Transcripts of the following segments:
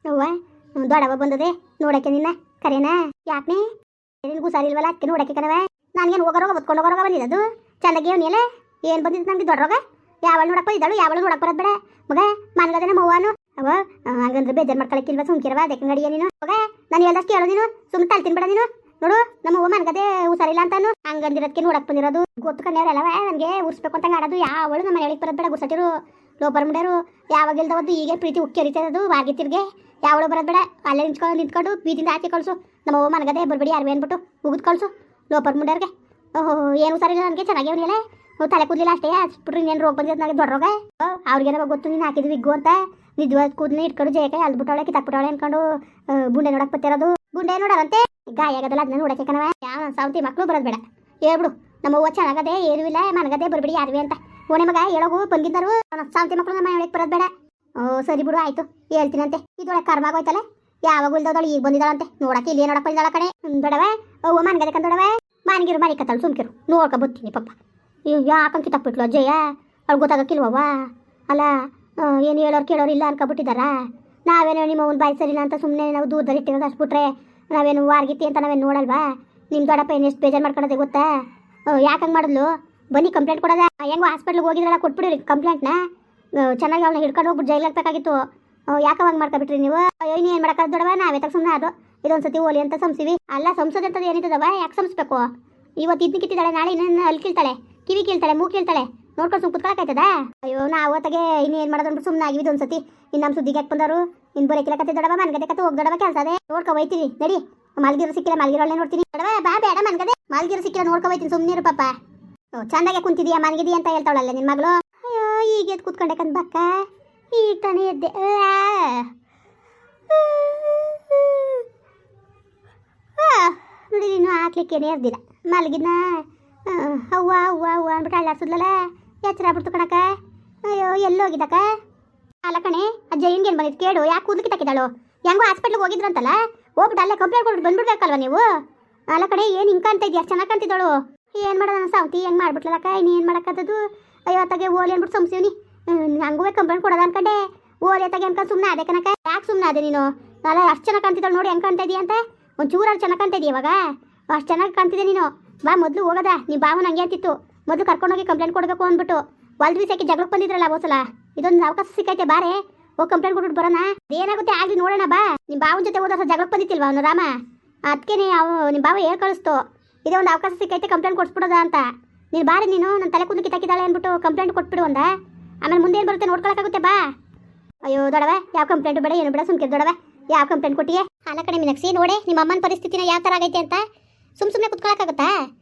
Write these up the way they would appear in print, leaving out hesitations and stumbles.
ಅವ್ವ ದೊಡವ ಬಂದದೆ ನೋಡಕ್ಕೆ ನಿನ್ನ ಕರೆನಾ ಯಾಕೆ ನಿನಗೂ ಹುಷಾರಿಲ್ವಲ್ಲ ಅದಕ್ಕೆ ನೋಡಕ್ಕೆ ಕಣವ ನನಗೇನು ಹೋಗೋರೋಗ ಬತ್ಕೊಂಡು ಹೋಗೋರೋಗ ಬಂದಿದ್ದು ಚೆನ್ನಾಗಿ ಅವನಿಯಲ್ಲ ಏನು ಬಂದಿದ್ದು ನನಗೆ ದೊಡ್ಡರೋಗ ಯಾವಳು ನೋಡಕ್ಕೆ ಬಂದಿದ್ದಾಳು ಯಾವಳು ನೋಡಕ್ಕೆ ಬರೋದು ಬೇಡ ಮಗ ಮನ್ಗದೆ ನಮ್ಮ ಅವ್ವನು ಅವ ಹಂಗಂದ್ರೆ ಬೇಜಾರು ಮಾಡ್ಕೊಳಕ್ಕಿಲ್ವ ಸುಮ್ಕಿರವ ಅದಕ್ಕೆ ನಡಿಯ ನೀನು ಮಗ ನಾನು ಹೇಳ್ದಷ್ಟು ಹೇಳು ನೀನು ಸುಮ್ಮನೆ ತಳ್ತೀನಿ ಬೇಡ ನೀನು ನೋಡು ನಮ್ಮ ಅವ್ವ ಮನ್ಗದೆ ಹುಷಾರಿಲ್ಲ ಅಂತಾನು ಹಂಗಂದಿರೋದಕ್ಕೆ ನೋಡಕ್ಕೆ ಬಂದಿರೋದು ಗೊತ್ತು ಕಣ್ಯವ್ರಲ್ಲವ ನನಗೆ ಉರ್ಸ್ಬೇಕು ಅಂತ ಆಡೋದು ಯಾವಳು ನಮ್ಮ ಮನೆಯೊಳಗೆ ಬರೋದು ಬೇಡ ಗುರ್ಸಟ್ಟಿರು ಲೋಪರ್ ಮುಂಡ್ಯಾರು ಯಾವಾಗ ಇಲ್ದವದ್ದು ಈಗ ಪ್ರೀತಿ ಉಕ್ಕರಿತದು ವಾರ್ಗಿತ್ತಿರ್ಗೆ ಯಾವಳು ಬರೋದು ಬೇಡ ಅಲ್ಲೇ ನಿಂತ್ಕೊಂಡು ಬೀದಿಂದ ಆಚೆ ಕಳಿಸು ನಮ್ಮ ಅವ್ವ ಮನಗದೆ ಬರ್ಬೇಡಿ ಯಾರು ಅಂದ್ಬಿಟ್ಟು ಮುಗಿದು ಕಳಿಸು ಲೋಪರ್ ಮುಂಡ್ಯಾರ್ಗೆ ಓಹೋ ಏನು ಸರಿಯಿಲ್ಲ ನನಗೆ ಚೆನ್ನಾಗಿ ಅವನಿಲ್ಲ ತಲೆ ಕೂದಲಿಲ್ಲ ಅಷ್ಟೇ ಹಚ್ಬಿಟ್ರಿ ಇನ್ನೇನು ರೋಗ ಬಂದಿದ್ದು ನನಗೆ ದೊಡ್ಡ ರೋಗ ಅವ್ರಿಗೇನೋ ಗೊತ್ತು ನೀನು ಹಾಕಿದ್ವಿ ವಿಗ್ಗು ಅಂತ ನಿಜವಾದ ಕೂದಲೇ ಇಟ್ಕೊಂಡು ಜಯಕಾಯಿ ಅಲ್ಬಿಟ್ಟವಳೆ ಕಿತ್ತಾಕ್ಬಿಟ್ಟವಳೆ ಅನ್ಕೊಂಡು ಗುಂಡೆ ನೋಡಕ್ಕೆ ಬತ್ತಿರೋದು ಗುಂಡೆ ನೋಡೋರಂತೆ ಗಾಯ ಆಗೋದಲ್ಲ ಅದನ್ನ ನೋಡಕ್ಕೆ ಕಣವ ಯಾವ ಸಾವಂತಿ ಮಕ್ಕಳು ಬರೋದು ಬೇಡ ಹೇಳ್ಬಿಡು ನಮ್ಮ ಅವ್ವ ಚೆನ್ನಾಗದೆ ಏನೂ ಇಲ್ಲ ಮನಗದೆ ಬರ್ಬೇಡಿ ಯಾರು ಅಂತ ಓಣೆ ಮಗ ಹೇಳೋಗು ಬಂದಿದ್ದರು ಸಾವಂತಿ ಮಕ್ಕಳು ನಮ್ಮ ಮನೆಯೊಳಗೆ ಬರೋದು ಬೇಡ ಸರಿ ಬಿಡು ಆಯ್ತು ಹೇಳ್ತೀನಂತೆ ಇದೊಳಗೆ ಕರ್ಮ ಆಗೋಯ್ತಲ್ಲ ಯಾವಾಗ ಇಲ್ದವಳು ಈಗ ಬಂದಿದ್ದಾಳಂತೆ ನೋಡಕ್ಕೆ ಇಲ್ಲಿ ನೋಡಕ್ಕೆ ಬಂದಿದ್ದಾಳ ಕಡೆ ದೊಡವ ಅವ್ವ ಮನ್ಗದೆ ಕಂದೊಡವ ಮಾನ್ಗಿರು ಮರಿ ಕತ್ತಳು ಸುಮ್ಕಿರು ನೋಡ್ಕೊ ಬತ್ತೀನಿ ಪಪ್ಪ ಯಾಕಂತ ಕಿತ್ತಾಕ್ಬಿಟ್ಲು ಅಜ್ಜಯ್ಯ ಅವ್ಳು ಗೊತ್ತಾಗಕ್ಕಿಲ್ವವ್ವ ಅಲ್ಲ ಏನು ಹೇಳೋರು ಕೇಳೋರು ಇಲ್ಲ ಅನ್ಕೊಬಿಟ್ಟಿದ್ದಾರಾ ನಾವೇನೋ ನಿಮ್ಮ ಅವ್ನ ಬಾಯಿ ಸರಿಲ್ಲ ಅಂತ ಸುಮ್ಮನೆ ನಾವು ದೂರದಲ್ಲಿ ಇಟ್ಟಿರೋದು ಅಷ್ಟ್ಬಿಟ್ರೆ ನಾವೇನು ವಾರ್ಗಿತಿ ಅಂತ ನಾವೇನು ನೋಡಲ್ವಾ ನಿಮ್ಮ ದೊಡ್ಡಪ್ಪ ಏನು ಎಷ್ಟು ಬೇಜಾರು ಮಾಡ್ಕೊಳೋದೆ ಗೊತ್ತಾ ಯಾಕಂಗೆ ಮಾಡಿದ್ಲು ಬನ್ನಿ ಕಂಪ್ಲೇಂಟ್ ಕೊಡೋದ ಹೆಂಗೋ ಹಾಸ್ಪಿಟ್ಲಿಗೆ ಹೋಗಿದ್ರಲ್ಲ ಕೊಟ್ಬಿಡಿರಿ ಕಂಪ್ಲೇಂಟ್ನ ಚೆನ್ನಾಗಿ ಅವನ್ನ ಹಿಡ್ಕೊಂಡು ಹೋಗ್ಬಿಟ್ಟು ಜೈಲಿಗೆ ಹಾಕ್ಬೇಕಾಗಿತ್ತು ಯಾಕೆ ಹಂಗೆ ಮಾಡ್ಕೊಬಿಟ್ರಿ ನೀವು ಏನು ಏನು ಮಾಡೋಕ್ಕಾಗ ದೊಡವ ನಾವೇ ತಗ ಸುಮ್ಮನೆ ಅದು ಇದೊಂದು ಸತಿ ಓಲಿ ಅಂತ ಸಂಸಿವಿ ಅಲ್ಲ ಸಂಸೋದು ಅಂತದ್ದು ಏನಿದ್ದವ ಯಾಕೆ ಸಂಸ್ಬೇಕು ಇವತ್ತು ಇದನ್ನ ಕಿತ್ತಿದ್ದಾಳೆ ನಾಳೆ ಇನ್ನೇನು ಅಲ್ಲಿ ಕೀಳ್ತಾಳೆ ಕಿವಿ ಕೀಳ್ತಾಳೆ ಮೂಗು ಕೀಳ್ತಾಳೆ ನೋಡ್ಕೊಂಡು ಸುಮ್ಮನೆ ಕುತ್ಕೊಳಕಾಯ್ತದ ಅಯ್ಯೋ ನಾವು ಹೊತ್ತಿಗೆ ಇನ್ನೇನು ಮಾಡೋದು ಅಂದ್ಬಿಟ್ಟು ಸುಮ್ಮನೆ ಆಗಿದ್ದು ಒಂದು ಸತಿ ಇನ್ನು ನಮ್ಮ ಸುದ್ದಿಗೆ ಯಾಕೆ ಬಂದರು ಇನ್ನು ಬರೋಕಿಲ್ಲ ಕತೆ ದೊಡವ ಮನ್ಗದೆ ಕತೆ ಹೋಗಿ ದೊಡವ ಕೆಲಸ ಅದೇ ನೋಡ್ಕೊ ಹೋಯ್ತೀವಿ ನಡಿ ಮಲ್ಗಿರೋ ಸಿಕ್ಕಿಲ್ಲ ಮಲ್ಗಿರೋಳೆ ನೋಡ್ತೀನಿ ದೊಡವ ಬಾ ಬೇಡ ಮನ್ಗದೆ ಮಲ್ಗಿರೋ ಸಿಕ್ಕಿಲ್ಲ ನೋಡ್ಕೊ ಹೋಯ್ತೀನಿ ಸುಮ್ಮನೆ ಪಾಪ ಚಂದಾಗೆ ಕುಂತಿದೀಯಾ ಮನ್ಗಿದೀಯ ಅಂತ ಹೇಳ್ತಾವಳಲ್ಲ ನಿನ್ನ ಮಗಳು ಅಯ್ಯೋ ಈಗ ಎದ್ದು ಕೂತ್ಕೊಂಡೆ ಕಂದ್ ಬಕ್ಕ ಈಗ ತಾನೇ ಎದ್ದೆ ನೋಡಿ ನೀನು ಹಾಕ್ಲಿಕ್ಕೇನೆ ಎದ್ದಿಲ್ಲ ಮಲಗಿನ ಅವ್ವ ಅವ್ವ ಅವ್ವ ಅಂದ್ಬಿಟ್ಟು ಅಳ್ಳಾಡ್ಸಿದ್ಲಲ್ಲ ಎಚ್ಚರ ಆಗ್ಬಿಡ್ತು ಕಣಕ ಅಯ್ಯೋ ಎಲ್ಲೋಗಿದ್ದಕ್ಕ ಅಲ್ಲ ಕಣೆ ಅಜ್ಜ ಏನು ಬಂದಿದ್ದು ಕೇಳು ಯಾಕೆ ಕೂದಲಿಕ್ಕೆ ತಕ್ಕಿದ್ದಾಳು ಹೆಂಗೋ ಹಾಸ್ಪಿಟ್ಲಿಗೆ ಹೋಗಿದ್ರಂತಲ್ಲ ಹೋಗ್ಬಿಟ್ಟು ಅಲ್ಲೇ ಕಂಪ್ಲೇಂಟ್ ಕೊಟ್ಬಿಟ್ಟು ಬಂದ್ಬಿಡ್ಬೇಕಲ್ವ ನೀವು ಅಲ್ಲ ಕಣೆ ಏನು ಹಿಂಗೆ ಕಾಣ್ತಾ ಇದೆಯಾ ಚೆನ್ನಾಗಿ ಕಾಣ್ತಿದ್ದಾಳು ಏನು ಮಾಡೋದು ನನ್ನ ಸಾವಂತಿ ಹೆಂಗೆ ಮಾಡ್ಬಿಟ್ಲಕ್ಕ ಇನ್ನು ಏನು ಮಾಡೋಕ್ಕದ್ದು ಅಯ್ಯೋತ್ತಾಗೆ ಓಲಿ ಅಂದ್ಬಿಟ್ಟು ಸಂಸ್ತೀವ್ನಿ ಹಂಗೂ ಕಂಪ್ಲೇಂಟ್ ಕೊಡೋದು ಅನ್ಕಂಡೆ ಓಲಿ ಅತ್ತಾಗೆ ಅನ್ಕೊಂಡು ಸುಮ್ಮನೆ ಅದೇ ಕನಕ ಯಾಕೆ ಸುಮ್ಮನೆ ಅದೇ ನೀನು ಅಲ್ಲ ಅಷ್ಟು ಚೆನ್ನಾಗಿ ಕಾಣ್ತಿದ್ದಾಳು ನೋಡಿ ಹೆಂಗೆ ಕಾಣ್ತಾ ಇದೆಯಾ ಅಂತ ಒಂದು ಚೂರಾರು ಚೆನ್ನಾಗಿ ಕಾಣ್ತಾ ಇದೆಯಾ ಇವಾಗ ಅಷ್ಟು ಚೆನ್ನಾಗಿ ಕಾಣ್ತಿದ್ದೆ ನೀನು ಬಾ ಮೊದಲು ಹೋಗೋದ ನೀ ಬಾವು ನಂಗೆ ಅಂತಿತ್ತು ಮೊದಲು ಕರ್ಕೊಂಡೋಗಿ ಕಂಪ್ಲೇಂಟ್ ಕೊಡಬೇಕು ಅಂದ್ಬಿಟ್ಟು ಹೊಲ್ದು ಸಾಕಿ ಜಗಳಕ್ಕೆ ಬಂದಿದ್ರಲ್ಲ ಹೋಸಲ ಇದೊಂದು ಅವಕಾಶ ಸಿಕ್ಕೈತೆ ಬಾರೆ ಹೋಗಿ ಕಂಪ್ಲೇಂಟ್ ಕೊಟ್ಬಿಟ್ಟು ಬರೋಣ ಏನಾಗುತ್ತೆ ಆಗಲಿ ನೋಡೋಣ ಬಾ ನಿಮ್ಮ ಬಾವನ ಜೊತೆ ಹೋದ ಜಗಳಕ್ಕೆ ಬಂದಿತ್ತಿಲ್ವಾ ಅವನು ರಾಮ ಅದಕ್ಕೆ ನಿಮ್ಮ ಬಾವ ಹೇಳಿ ಕಳಿಸ್ತು ಇದೇ ಒಂದು ಅವಕಾಶ ಸಿಕ್ಕೈತೆ ಕಂಪ್ಲೇಂಟ್ ಕೊಡ್ಸ್ಬಿಡೋದ ಅಂತ ನೀನು ಬಾರಿ ನೀನು ನನ್ನ ತಲೆ ಕೂದಲು ಕಿತ್ತಾಕಿದ್ದಾಳೆ ಅಂದ್ಬಿಟ್ಟು ಕಂಪ್ಲೇಂಟ್ ಕೊಟ್ಬಿಡು ಅಂದ ಆಮೇಲೆ ಮುಂದೆ ಏನು ಬರುತ್ತೆ ನೋಡ್ಕೊಳಕ್ಕಾಗುತ್ತೆ ಬಾ ಅಯ್ಯೋ ದೊಡವೆ ಯಾವ ಕಂಪ್ಲೇಂಟ್ ಬೇಡ ಏನು ಬೇಡ ಸುಮ್ಕೆ ದೊಡವೆ ಯಾವ ಕಂಪ್ಲೇಂಟ್ ಕೊಟ್ಟಿಯೇ ಅಲ್ಲ ಕಡೆ ಮೀನಾಕ್ಷಿ ನೋಡಿ ನಿಮ್ಮ ಅಮ್ಮನ ಪರಿಸ್ಥಿತಿನ ಯಾವ ಥರ ಆಗೈತೆ ಅಂತ ಸುಮ್ಮನೆ ಕುತ್ಕೊಳಕ್ಕಾಗುತ್ತಾ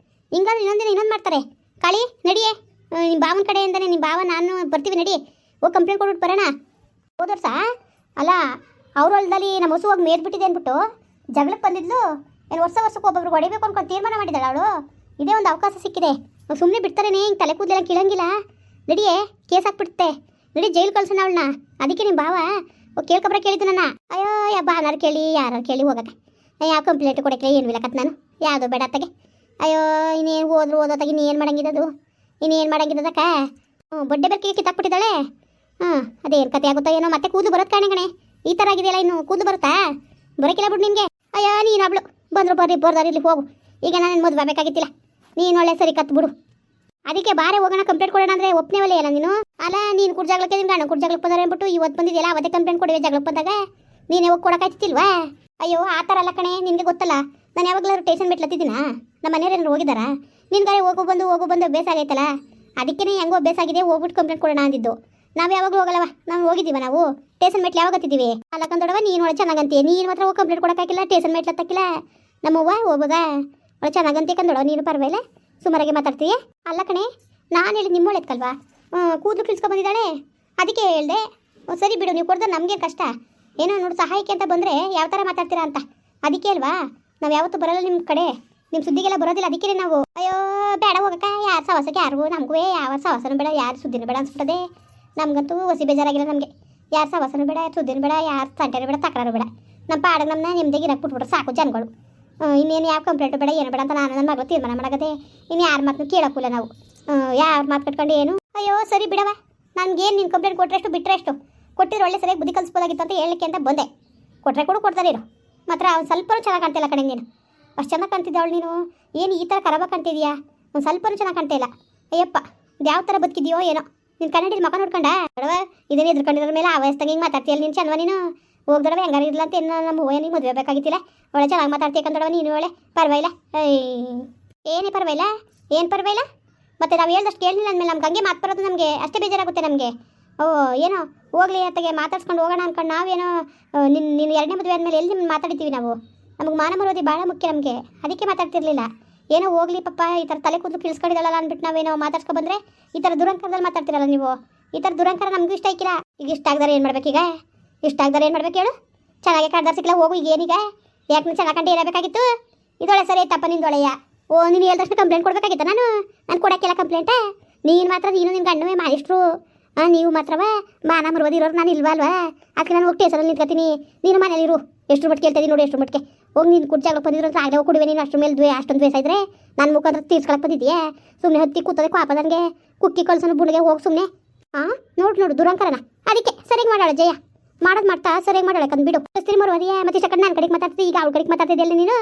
ಹಿಂಗಾದ್ರೆ ಇನ್ನೊಂದು ಮಾಡ್ತಾರೆ ಕಾಳಿ ನಡಿಯೇ ನಿಮ್ಮ ಬಾವನ ಕಡೆಯಿಂದನೇ ನಿಮ್ಮ ಬಾವ ನಾನು ಬರ್ತೀವಿ ನಡಿ ಹೋಗಿ ಕಂಪ್ಲೇಂಟ್ ಕೊಟ್ಬಿಟ್ಟು ಬರೋಣ ಹೋದರ್ಸ ಅಲ್ಲ ಅವ್ರ ಹೊಲದಲ್ಲಿ ನಮ್ಮ ಹೊಸ ಹೋಗಿ ಮೇದ್ಬಿಟ್ಟಿದೆ ಅಂದ್ಬಿಟ್ಟು ಜಗಳಕ್ಕೆ ಬಂದಿದ್ಲು ಏನು ವರ್ಷಕ್ಕೆ ಒಬ್ಬೊಬ್ರು ಹೊಡಿಬೇಕು ಅನ್ಕೊಂಡು ತೀರ್ಮಾನ ಮಾಡಿದ್ದಾಳೆ ಅವಳು ಇದೇ ಒಂದು ಅವಕಾಶ ಸಿಕ್ಕಿದೆ ಸುಮ್ಮನೆ ಬಿಡ್ತಾರೇನೆ ಹಿಂಗೆ ತಲೆ ಕೂದಲೆಲ್ಲ ಕೀಳಂಗಿಲ್ಲ ನಡಿಯೇ ಕೇಸ್ ಹಾಕ್ಬಿಡುತ್ತೆ ನಡಿ ಜೈಲು ಕಳ್ಸೋಣ ಅವಳನ್ನ ಅದಕ್ಕೆ ನಿಮ್ಮ ಬಾವ ಕೇಳ್ಕೊಬ್ರ ಕೇಳಿದ್ದು ನನ್ನ ಅಯ್ಯೋ ಬಾನಾರು ಕೇಳಿ ಯಾರು ಕೇಳಿ ಹೋಗಕ್ಕೆ ಯಾವ ಕಂಪ್ಲೇಂಟ್ ಕೊಡಕ್ಕೆ ಏನು ಇಲ್ಲ ಕತ್ ನಾನು ಯಾವುದೋ ಬೇಡ ಅತ್ತಗೆ ಅಯ್ಯೋ ಇನ್ನೇನು ಓದೋತಾಗ ಇನ್ನೇನು ಮಾಡಂಗಿದ್ದದು ಇನ್ನೇನು ಮಾಡಂಗಿದ್ದದಕ್ಕ ಬಡ್ಡೆ ಬೆರ್ಕಿಗೆ ಕಿತ್ತಾಕ್ಬಿಟ್ಟಿದ್ದಾಳೆ ಅದೇನು ಕತೆ ಆಗುತ್ತೋ ಏನೋ ಮತ್ತೆ ಕೂದಲು ಬರುತ್ತೆ ಕಣೆ ಈ ಥರ ಆಗಿದೆಯಲ್ಲ ಇನ್ನು ಕೂದಲು ಬರುತ್ತಾ ಬರೋಕಿಲ್ಲ ಬಿಡು ನಿಮಗೆ ಅಯ್ಯೋ ನೀನು ಅವಳು ಬಂದರು ಬರ್ದಾರ ಇಲ್ಲಿ ಹೋಗು ಈಗ ನಾನು ಮದುವೆ ಬೇಕಾಗಿತ್ತಿಲ್ಲ ನೀನು ಒಳ್ಳೆ ಸರಿ ಕತ್ತು ಬಿಡು ಅದಕ್ಕೆ ಬಾರೆ ಹೋಗೋಣ ಕಂಪ್ಲೇಂಟ್ ಕೊಡೋಣ ಅಂದರೆ ಒಪ್ಪನೇ ಒಲೆ ಅಲ್ಲ ನೀನು ಅಲ್ಲ ನೀನು ಕುಡ್ಜಾಗ್ಲಕ್ಕೆ ನಿಮ್ಗೆ ಅಣ್ಣ ಕುಡ್ಜಾಗ್ಲಕ್ಕೆ ಬಂದಾರೆ ಅಂದ್ಬಿಟ್ಟು ಇವತ್ತು ಬಂದಿದೆಯಲ್ಲ ಅವತ್ತೇ ಕಂಪ್ಲೇಂಟ್ ಕೊಡಿವೆ ಜಗಳಕ್ಕೆ ಬಂದಾಗ ನೀನೇ ಹೋಗಿ ಕೊಡೋಕ್ಕಾಯ್ತಿಲ್ವಾ ಅಯ್ಯೋ ಆ ಥರ ಅಲ್ಲ ಕಣೆ ನಿನಗೆ ಗೊತ್ತಲ್ಲ ನಾನು ಯಾವಾಗಲಾದ್ರು ಟೇಷನ್ ಬಿಟ್ಲತ್ತಿದ್ದೀನಾ ನಮ್ಮ ಮನೆಯವ್ರೇನಾರು ಹೋಗಿದ್ದಾರಾ ನಿನ್ಗಾರೆ ಹೋಗು ಬಂದು ಬೇಸಾಗೈತಲ್ಲ ಅದಕ್ಕೇ ಹೆಂಗೋ ಬೇಸಾಗಿದೆ ಹೋಗ್ಬಿಟ್ಟು ಕಂಪ್ಲೇಂಟ್ ಕೊಡೋಣ ಅಂದಿದ್ದು ನಾವು ಯಾವಾಗಲೂ ಹೋಗಲ್ಲವ ನಾವು ಹೋಗಿದ್ದೀವ ನಾವು ಟೇಷನ್ ಮೆಟ್ಲು ಯಾವಾಗ ಹತ್ತಿದ್ದೀವಿ ಅಲ್ಲ ಕಂದೊಡವ ನೀನು ಒಳ್ಳೆ ಚೆನ್ನಾಗಂತೀಯ ನೀನು ಮಾತ್ರ ಹೋಗಿ ಕಂಪ್ಲೇಂಟ್ ಕೊಡೋಕ್ಕಾಗಿಲ್ಲ ಟೇಷನ್ ಮೆಟ್ಲು ಹತ್ತಕ್ಕಿಲ್ಲ ನಮ್ಮವ್ವ ಹೋಗೋದಾ ಒಳ್ಳೆ ಚೆನ್ನಾಗಂತೀಯ ಕಂದೊಡವ ನೀನು ಪರವಾಗಿಲ್ಲ ಸುಮಾರಾಗಿ ಮಾತಾಡ್ತೀಯ ಅಲ್ಲ ಕಣೆ ನಾನು ಹೇಳಿ ನಿಮ್ಮ ಒಳ್ಳೆತ್ಕಲ್ವಾ ಕೂದಲು ಕಿಳ್ಸ್ಕೊಂಬಂದಿದ್ದಾಳೆ ಅದಕ್ಕೆ ಹೇಳ್ದೆ ಸರಿ ಬಿಡು ನೀವು ಕೊಡ್ದೆ ನಮಗೇನು ಕಷ್ಟ ಏನೋ ನೋಡಿ ಸಹಾಯಕ್ಕೆ ಅಂತ ಬಂದರೆ ಯಾವ ಥರ ಮಾತಾಡ್ತೀರಾ ಅಂತ ಅದಕ್ಕೆ ಅಲ್ವಾ ನಾವು ಯಾವತ್ತೂ ಬರಲ್ಲ ನಿಮ್ಮ ಕಡೆ ನಿಮ್ಮ ಸುದ್ದಿಗೆಲ್ಲ ಬರೋದಿಲ್ಲ ಅದಕ್ಕೆ ನಾವು ಅಯ್ಯೋ ಬೇಡ ಹೋಗಕ್ಕ ಯಾರು ಸವಾಸಕ್ಕೆ ಯಾರಿಗೂ ನಮಗೂ ಯಾವ ಸವಾಸನೂ ಬೇಡ ಯಾರು ಸುದ್ದಿನೂ ಬೇಡ ಅನ್ಸ್ಬಿಟ್ಟದೆ ನಮಗಂತೂ ಹೊಸಿ ಬೇಜಾರಾಗಿಲ್ಲ ನಮಗೆ ಯಾರು ಸವಾಸನೂ ಬೇಡ ಸುದ್ದಿನೂ ಬೇಡ ಯಾರು ತಂಟೆನೂ ಬೇಡ ತಕರಾರು ಬೇಡ ನಮ್ಮ ಪಾಡ ನಮ್ಮನ್ನ ನಿಮ್ಮದಿಗೆ ಇರಕ್ಕೆ ಬಿಟ್ಬಿಟ್ರೆ ಸಾಕು ಜನಗಳು ಇನ್ನೇನು ಯಾವ ಕಂಪ್ಲೇಂಟು ಬೇಡ ಏನು ಬೇಡ ಅಂತ ನಾನು ನನ್ನ ಮಗಳು ತೀರ್ಮಾನ ಮಾಡಕತ್ತೆ ಇನ್ನು ಯಾರ ಮಾತನ್ನು ಕೇಳೋಕ್ಕಿಲ್ಲ ನಾವು ಯಾರು ಮಾತು ಕಟ್ಕೊಂಡು ಏನು ಅಯ್ಯೋ ಸರಿ ಬಿಡವ ನನಗೇನು ನೀನು ಕಂಪ್ಲೇಂಟ್ ಕೊಟ್ಟರೆ ಎಷ್ಟು ಬಿಟ್ಟರೆ ಎಷ್ಟು ಕೊಟ್ಟಿರೋ ಒಳ್ಳೆ ಸರಿಯಾಗಿ ಬುದ್ಧಿ ಕಲಿಸ್ಬೋದಾಗಿತ್ತು ಅಂತ ಹೇಳಲಿಕ್ಕೆ ಅಂತ ಬಂದೆ ಕೊಟ್ಟರೆ ಕೊಡ್ತಾರೆ ಇರು. ಮಾತ್ರ ಅವ್ನು ಸ್ವಲ್ಪ ಚೆನ್ನಾಗಿ ಕಾಣ್ತಿಲ್ಲ ಕಣೆ ನೀನು. ಅಷ್ಟು ಚೆನ್ನಾಗಿ ಕಾಣ್ತಿದ್ದೆ ಅವಳು ನೀನು. ಏನು ಈ ಥರ ಖರಾಬಾಗಿ ಕಾಣ್ತಿದ್ಯಾ? ಒಂದು ಸ್ವಲ್ಪ ಚೆನ್ನಾಗಿ ಕಾಣ್ತಾ ಇಲ್ಲ. ಅಯ್ಯಪ್ಪ ಯಾವ ಥರ ಬದುಕಿದ್ಯೋ ಏನೋ. ನೀನು ಕನ್ನಡಿಲಿ ಮಕ್ಕ ನೋಡ್ಕೊಂಡ ನೋಡವ ಇದನ್ನ ಎದ್ಕೊಂಡಿದ್ರ ಮೇಲೆ ಆ ವಯಸ್ಸಾಗ ಹಿಂಗೆ ಮಾತಾಡ್ತೀಯಲ್ಲ ನೀನು ಚಂದವ ನೀನು. ಹೋಗ್ದಡವ ಹೆಂಗಾರ ಇರಲ್ಲ ಅಂತ ಏನು ನಮ್ಮ ಹೂವನಿಗೆ ಮದುವೆ ಬೇಕಾಗಿತ್ತಿಲ್ಲ. ಒಳ್ಳೆ ಚೆನ್ನಾಗಿ ಮಾತಾಡ್ತೀಯಕ್ಕಂದಡವ ನೀನು ಒಳ್ಳೆ ಪರವಾಗಿಲ್ಲ. ಏನೇ ಪರವಾಗಿಲ್ಲ ಏನು ಪರವಾಗಿಲ್ಲ. ಮತ್ತು ನಾವು ಹೇಳ್ದಷ್ಟು ಕೇಳಲಿಲ್ಲ ಅಂದಮೇಲೆ ನಮ್ಗೆ ಹಂಗೆ ಮಾತು ಬರೋದು ನಮಗೆ ಅಷ್ಟೇ ಬೇಜಾರಾಗುತ್ತೆ ನಮಗೆ. ಓ ಏನೋ ಹೋಗ್ಲಿ ಅತ್ತಗೆ ಮಾತಾಡ್ಸ್ಕೊಂಡು ಹೋಗೋಣ ಅಂದ್ಕೊಂಡು ನಾವೇನೋ ನೀನು ಎರಡನೇ ಮದುವೆ ಆದಮೇಲೆ ಎಲ್ಲಿ ನಿಮ್ಗೆ ಮಾತಾಡ್ತೀವಿ ನಾವು. ನಮಗೆ ಮಾನ ಮರೋದಿ ಭಾಳ ಮುಖ್ಯ ನಮಗೆ. ಅದಕ್ಕೆ ಮಾತಾಡ್ತಿರ್ಲಿಲ್ಲ. ಏನೋ ಹೋಗ್ಲಿ ಪಪ್ಪ ಈ ಥರ ತಲೆ ಕೂದಲು ಕಿಳಿಸ್ಕೊಂಡಿದ್ದಲ್ಲ ಅಂದ್ಬಿಟ್ಟು ನಾವೇನೋ ಮಾತಾಡ್ಸ್ಕೊ ಬಂದರೆ ಈ ಥರ ದುರಂಕಾರದಲ್ಲಿ ಮಾತಾಡ್ತಿರಲ್ಲ ನೀವು. ಈ ಥರ ದುರಂಕಾರ ನಮಗೂ ಇಷ್ಟ ಆಯ್ಕಿಲ್ಲ. ಈಗ ಇಷ್ಟ ಆಗ್ದಾರೆ ಏನು ಮಾಡ್ಬೇಕೀಗ? ಇಷ್ಟ ಆಗ್ದಾರೆ ಏನು ಮಾಡ್ಬೇಕು ಹೇಳು? ಚೆನ್ನಾಗಿ ಕಾಡ್ದಾರ ಸಿಕ್ಕಲ್ಲ ಹೋಗು. ಈಗ ಏನೀಗ ಯಾಕೆ ನೀನು ಚೆನ್ನಾಗಿ ಕಂಡು ಇರಬೇಕಾಗಿತ್ತು? ಇದೊಳೆ ಸರಿ ಆಯ್ತಪ್ಪ ನಿಂದೊಳೆಯ. ಓ ನೀನು ಹೇಳ್ದಷ್ಟು ಕಂಪ್ಲೇಂಟ್ ಕೊಡಬೇಕಾಗಿತ್ತು. ನಾನು ಕೊಡೋಕ್ಕೆಲ್ಲ ಕಂಪ್ಲೇಂಟ. ನೀನು ಮಾತ್ರ ನೀನು ನಿನ್ನ ಗಂಡವೇ ಮಾಡಿಸ್ಟ್ರು. ನೀವು ಮಾತ್ರವ ಮಾನ ಮರುವುದಿರೋರು ನಾನು ಇಲ್ವಾ ಅಲ್ವಾ? ಅದಕ್ಕೆ ನಾನು ಹೋಗಿ ಟೇಸರಲ್ಲಿ ನಿಂತ್ಕೊತೀನಿ. ನೀನು ಮನೇಲಿರು. ಎಷ್ಟು ಮಟ್ಟಿಗೆ ಕೇಳ್ತಾ ನೋಡಿ ಎಷ್ಟು ಮಟ್ಟಿಗೆ ಹೋಗಿ ನೀನು ಕುಡ್ಚಾಗ್ಲಕ್ಕೆ ಬಂದಿದ್ರು ಅಂತ ಆಗಲೇ ಕೊಡುವೆ. ನೀನು ಅಷ್ಟು ಮೇಲೆ ಅಷ್ಟೊಂದು ದ್ವೇಷ ಇದ್ರೆ ನಾನು ಮುಖಂದ್ರೆ ತೀರ್ಸ್ಕೊಳಕ್ಕೆ ಬಂದಿದ್ದೀಯಾ? ಸುಮ್ಮನೆ ಹತ್ತಿ ಕೂತದೆ ಪಾಪ ನನಗೆ ಕುಕ್ಕಿ ಕಳ್ಸೋನು ಬುಳ್ಳಿಗೆ ಹೋಗಿ ಸುಮ್ಮನೆ. ನೋಡು ದುರಂಕರನ. ಅದಕ್ಕೆ ಸರಿಯಾಗಿ ಮಾಡಾಳೆ ಜಯ. ಮಾಡೋದು ಮಾಡ್ತಾ ಸರಿಯಾಗಿ ಮಾಡಾಳೆ ಕಂದ್ಬಿಡು. ಸ್ತ್ರೀ ಮರುವದಿಯಾ ಮತ್ತೆ ಇಷ್ಟ ಕಡೆ ನನ್ನ ಕಡೆಗೆ ಮಾತಾಡ್ತಿದ್ದೆ. ಈಗ ಅವಳ ಕಡೆಗೆ ಮಾತಾಡ್ತಿದ್ದೆ ನೀನು.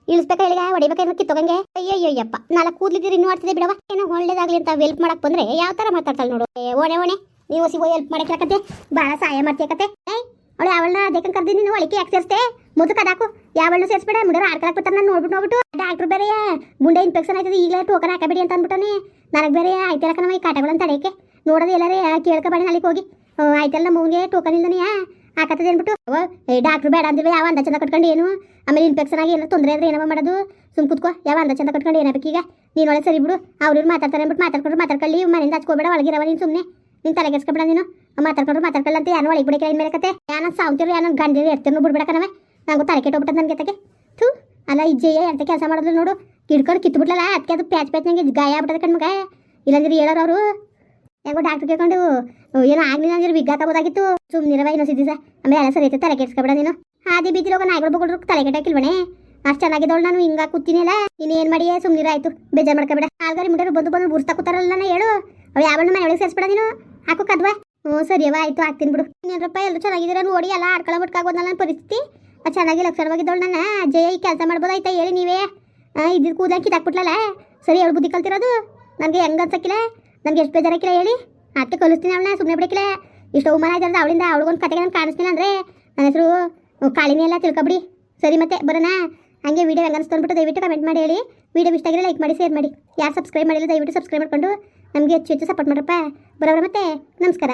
ಇಳಿಸ್ಬೇಕಾ ಹೇಳಿಗ ಹೊಡಿಬೇಕಾ ಕಿತ್ತೋಗಂಗೆ? ಅಯ್ಯಯ್ಯಪ್ಪ ನಾಳೆ ಕೂದಲಿದ್ದೀರಿ ಇನ್ನೂ ಆಡ್ತಿದ್ದೆ ಬಿಡವ. ಏನೋ ಒಳ್ಳೇದಾಗಲಿ ಅಂತ ಹೆಲ್ಪ್ ಮಾಡಕ್ಕೆ ಬಂದರೆ ಯಾವ ಥರ ಮಾತಾಡ್ತಾಳೆ ನೋಡು. ಓಣೆ ನೀವು ಸಿಗೋ ಹೆಲ್ಪ್ ಮಾಡಕ್ಕೆ ಭಾಳ ಸಹಾಯ ಮಾಡ್ತೀಯಕತ್ತೆ. ಅವಳು ಅವಳನ್ನ ಅದಕ್ಕೆ ಕರ್ದಿ ನೀನು ಒಳಕ್ಕೆ ಯಾಕೆ ಸೇರಿಸ್ತೆ? ಮುದ್ದು ಕದಾಕು ಯಾವಳನ್ನ ಸೇರಿಸ್ಬೇಡ. ಮುಂದೆ ಆಡ್ಕೊಳಕ್ಕೆ ಬರ್ತಾರೆ. ನಾನು ನೋಡ್ಬಿಟ್ಟು ಡಾಕ್ಟ್ರು ಬೇರೆ ಗುಂಡೆ ಇನ್ಫೆಕ್ಷನ್ ಆಯ್ತದೆ ಈಗಲೇ ಟೋಕನ್ ಹಾಕಬೇಡಿ ಅಂತ ಅಂದ್ಬಿಟ್ಟಾನೆ. ನನಗೆ ಬೇರೆ ಆಯ್ತಲ್ಲ ಕಣವ ಈ ಕಾಟಗಳನ್ನ ತಡೆಯಕ್ಕೆ. ನೋಡೋದು ಎಲ್ಲರೇ ಕೇಳ್ಕೊಬೇಡಿ ನಾಳೆಗೆ ಹೋಗಿ. ಆಯ್ತಲ್ಲ ಮೂವಿಗೆ ಟೋಕನ್ ಇಲ್ದನೆಯಾ ಹಾಕತ್ತದೆ ಅಂದ್ಬಿಟ್ಟು ಡಾಕ್ಟ್ರು ಬೇಡ ಅಂದಿವೆ. ಯಾವ ಅಂದ ಚಂದ ಕಟ್ಕೊಂಡು ಏನು ಆಮೇಲೆ ಇನ್ಫೆಕ್ಷನ್ ಆಗಿ ಎಲ್ಲ ತೊಂದರೆ ಆದರೆ ಏನವ ಮಾಡೋದು? ಸುಮ್ ಕೂತ್ಕೋ. ಯಾವ ಅಂದ ಚಂದ ಕಟ್ಕೊಂಡು ಏನಾಗಬೇಕೀಗ? ನೀನು ಒಳ್ಳೆ ಸರಿ ಬಿಡು. ಅವ್ರು ಮಾತಾಡ್ತಾರೆ ಅಂದ್ಬಿಟ್ಟು ಮಾತಾಡ್ಕೊಳ್ಳಿ. ಮನೆಯಿಂದ ಹಚ್ಕೋಬೇಡ. ಒಳಗಿರವ ನೀನು ಸುಮ್ಮನೆ. ನೀನು ತಲೆಗೆಸ್ಕೊಬೇಡ. ನೀನು ಮಾತಾಡ್ಕೊಳ್ಳ ಅಂತ ಯಾರು ಒಳಗೆ ಬಿಡಕ್ಕೆ ಮೇಲೆ ಕತೆ ಯಾನ ಸಾವ್ತಿರು ಯಾನ ಗಂಡಿರು ಎಡ್ತಿರು ಬಿಡ್ಬೇಕನವ. ನಂಗೂ ತಲೆ ಕೆಟ್ಟೋಗ್ಬಿಟ್ಟದ ನನ್ನ ಗೆತ್ತಗೆ. ಥೂ ಅಲ್ಲ ಇಜ್ಜೆಯ ಅಂತ ಕೆಲಸ ಮಾಡಿದ್ರು ನೋಡು. ಕಿಡ್ಕೊಂಡು ಕಿತ್ಬಿಟ್ಲಲ್ಲ. ಅದಕ್ಕೆ ಅದು ಪ್ಯಾಚ್ ನಂಗೆ ಗಾಯ ಆಗ್ಬಿಟ್ಟದ ಕಣ್ಮಗ. ಇಲ್ಲಾಂದ್ರೆ ಹೇಳೋರು ಅವರು ಹೆಂಗೋ ಡಾಕ್ಟ್ರ್ ಕೇಳ್ಕೊಂಡು ಏನೋ ಆಗಲಿಲ್ಲ ಅಂದ್ರೆ ವಿಗ್ ಹಾಕೋಬೋದಾಗಿತ್ತು. ಸುಮ್ಮನಿರವ ಇನ್ನೊಂದು ದಿವಸ ಆಮೇಲೆ ಎಲ್ಲ ಸರಿ ಐತೆ. ತಲೆ ಕೆಡ್ಸ್ಕೊಬೇಡ ನೀನು. ಹಾದಿ ಬೀದಿಲಿ ಹೋಗೋ ನಾಯಿಗಳು ಬಗ್ಗರು ತಲೆ ಕೆಟ್ಟಾಕಿಲ್ವಣೆ. ಅಷ್ಟು ಚೆನ್ನಾಗಿದ್ದವಳು ನಾನು ಹಿಂಗೆ ಕೂತೀನಿಲ್ಲ. ನೀನು ಏನು ಮಾಡಿಯೇ ಸುಮ್ಮನಿರ ಆಯಿತು. ಬೇಜಾರು ಮಾಡ್ಕೊಬೇಡ. ಆಲ್ಗಾರಿ ಮುಂದೆ ಬಂದು ಬುರ್ಸ್ತಾ ಕೂತಾರಲ್ಲ ಹೇಳು. ಅವಳು ಯಾವಣ್ಣ ಮನೆ ಒಳಗೆ ಸೇರಿಸ್ಬೇಡ ನೀನು. ಹಾಕೋ ಕದ್ವಾ. ಸರಿಯವ ಆಯಿತು ಹಾಕ್ತೀನಿ ಬಿಡು. ಇನ್ನೇನಪ್ಪ ಎಲ್ಲರೂ ಚೆನ್ನಾಗಿದ್ದೀರ ನೋಡಿ. ಎಲ್ಲ ಆಡ್ಕೊಳ್ಳೋ ಬಿಟ್ಕಾಗೋದಲ್ಲ ನನ್ನ ಪರಿಸ್ಥಿತಿ. ಚೆನ್ನಾಗಿ ಲಕ್ಷಣವಾಗಿದ್ದವಳು ನನ್ನ ಜಯ ಈ ಕೆಲಸ ಮಾಡ್ಬೋದಾಯ್ತಾ ಹೇಳಿ ನೀವೇ. ಇದ್ದಿದ್ದು ಕೂದಲು ಕಿತ್ತಾಕ್ಬಿಟ್ಲಲ್ಲ. ಸರಿ ಅವಳು ಬುದ್ಧಿ ಕಲ್ತಿರೋದು ನನಗೆ ಹೆಂಗೆ ಅನ್ಸಕ್ಕಿಲ್ಲ. ನನಗೆ ಎಷ್ಟು ಬೇಜಾರಾಕಿಲ್ಲ ಹೇಳಿ. ಅದಕ್ಕೆ ಕಲಿಸ್ತೀನಿ ಅವಳನ್ನ. ಸುಮ್ಮನೆ ಬಿಡಕ್ಕಿಲ್ಲ. ಇಷ್ಟು ಅವಮಾನ ಆಯ್ತಾರದ ಅವಳಿಂದ. ಅವಳಿಗೊಂದು ಕತೆಗೆ ನಾನು ಕಾಣಿಸ್ತೀನಿ ಅಂದರೆ ನನ್ನ ಹೆಸರು ಕಾಳಿನಿ ಎಲ್ಲ ತಿಳ್ಕೊಬಿಡಿ. ಸರಿ ಮತ್ತೆ ಬರೋಣ. ಹಂಗೆ ವೀಡಿಯೋ ಹೆಂಗೆ ಅನಿಸ್ತು ಅಂದ್ಬಿಟ್ಟು ದಯವಿಟ್ಟು ಕಮೆಂಟ್ ಮಾಡಿ ಹೇಳಿ. ವೀಡಿಯೋ ಇಷ್ಟ ಆಗಿರೋ ಲೈಕ್ ಮಾಡಿ ಶೇರ್ ಮಾಡಿ. ಯಾರು ಸಬ್ಸ್ಕ್ರೈಬ್ ಮಾಡಿಲ್ಲ ದಯವಿಟ್ಟು ಸಬ್ಸ್ಕ್ರೈಬ್ ಮಾಡಿಕೊಂಡು ನಮಗೆ ಹೆಚ್ಚು ಸಪೋರ್ಟ್ ಮಾಡ್ರಪ್ಪ. ಬರೋಬ್ರ ಮತ್ತೆ ನಮಸ್ಕಾರ.